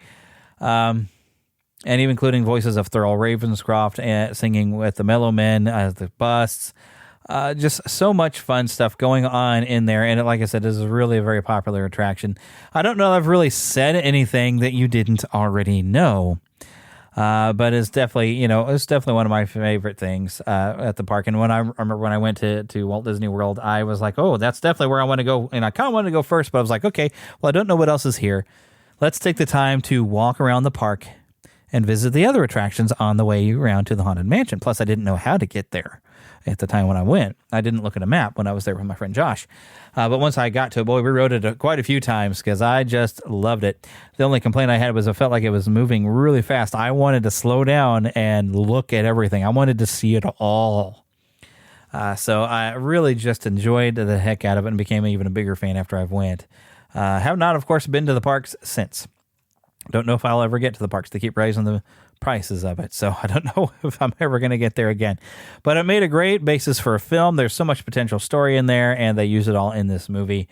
Speaker 5: And even including voices of Thurl Ravenscroft and singing with the Mellow Men as the busts. Just so much fun stuff going on in there. And like I said, this is really a very popular attraction. I don't know if I've really said anything that you didn't already know. But it's definitely, one of my favorite things at the park. And when I remember when I went to Walt Disney World, I was like, oh, that's definitely where I want to go. And I kind of wanted to go first, but I was like, okay, well, I don't know what else is here. Let's take the time to walk around the park and visit the other attractions on the way around to the Haunted Mansion. Plus, I didn't know how to get there at the time when I went. I didn't look at a map when I was there with my friend Josh. But once I got to it, boy, we rode it quite a few times because I just loved it. The only complaint I had was I felt like it was moving really fast. I wanted to slow down and look at everything. I wanted to see it all. So I really just enjoyed the heck out of it and became even a bigger fan after I went. Have not, of course, been to the parks since. Don't know if I'll ever get to the parks. They keep raising the prices of it, so I don't know if I'm ever going to get there again. But it made a great basis for a film. There's so much potential story in there, and they use it all in this movie.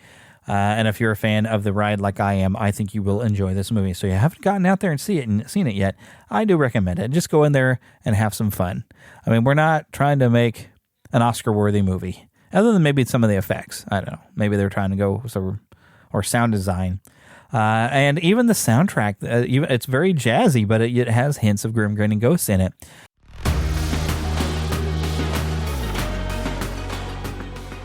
Speaker 5: And if you're a fan of the ride like I am, I think you will enjoy this movie. So you haven't gotten out there and seen it yet, I do recommend it. Just go in there and have some fun. I mean, we're not trying to make an Oscar-worthy movie, other than maybe some of the effects. I don't know. Maybe they're trying to go or sound design. And even the soundtrack, it's very jazzy, but it has hints of Grim Grinning Ghosts in it.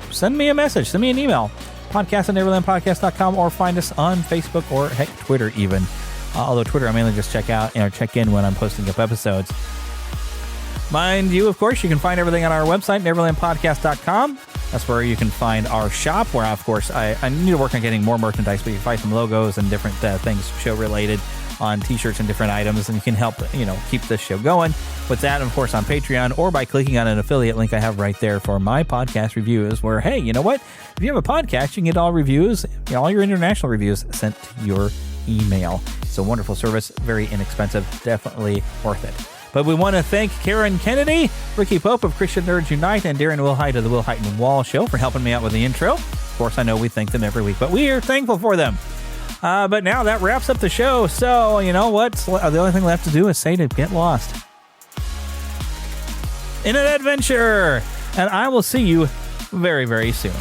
Speaker 5: Send me a message. Send me an email. podcast@neverlandpodcast.com, or find us on Facebook or heck, Twitter even. Although Twitter, I mainly just check in when I'm posting up episodes. Mind you, of course, you can find everything on our website, neverlandpodcast.com. That's where you can find our shop, where, of course, I need to work on getting more merchandise, but you can find some logos and different things show-related on T-shirts and different items, and you can help, keep this show going with that, of course, on Patreon, or by clicking on an affiliate link I have right there for my podcast reviews, where, hey, you know what? If you have a podcast, you can get all reviews, all your international reviews sent to your email. It's a wonderful service, very inexpensive, definitely worth it. But we want to thank Karen Kennedy, Ricky Pope of Christian Nerds Unite, and Darren Wilhite of the Wilhite and Wall Show for helping me out with the intro. Of course, I know we thank them every week, but we are thankful for them. But now that wraps up the show. So, you know what? The only thing left to do is say to get lost in an adventure. And I will see you very, very soon.